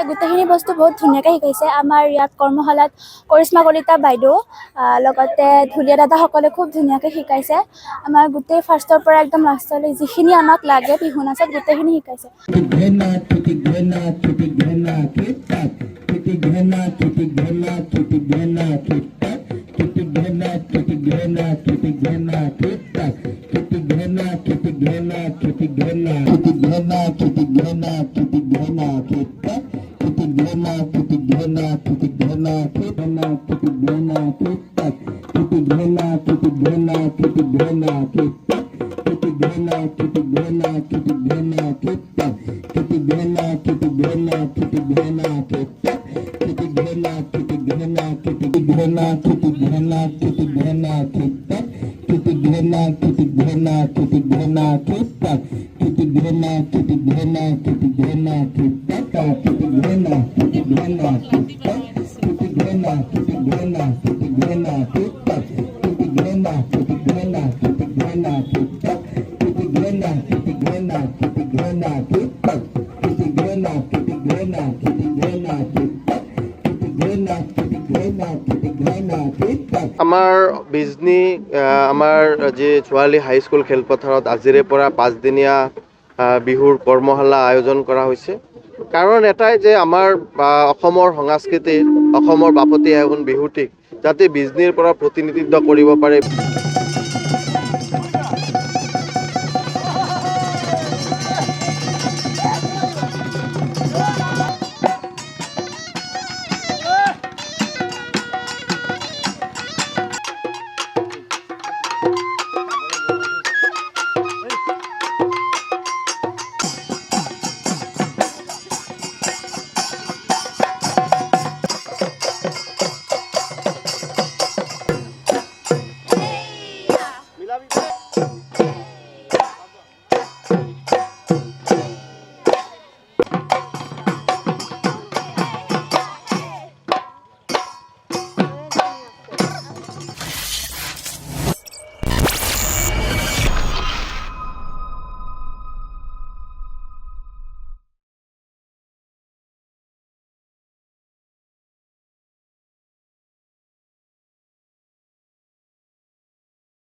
গোটেইখিনি বস্তু বহুত ধুনীয়াকৈ শিকাইছে। আমাৰ ইয়াত কৰ্মশালাত কৰিশ্মা কলিতা বাইদেউ লগতে ঢুলীয়া দাদাসকলে খুব ধুনীয়াকৈ শিকাইছে। আমাৰ গোটেই ফাৰ্ষ্টৰ পৰা একদম লাষ্টলৈ যিখিনি আমাক লাগে বিহু নাচত গোটেইখিনি শিকাইছে। আমাৰ বিজনী আমাৰ যে ছোৱালী হাইস্কুল খেলপথাৰত আজিৰে পৰা 5 দিনীয়া বিহুৰ কৰ্মশালা আয়োজন কৰা হৈছে। কাৰণ এটাই যে আমাৰ অসমৰ সংস্কৃতিত অসমৰ বাপতি সাহোন বিহুটিক যাতে বিজনীৰ পৰা প্ৰতিনিধিত্ব কৰিব পাৰে।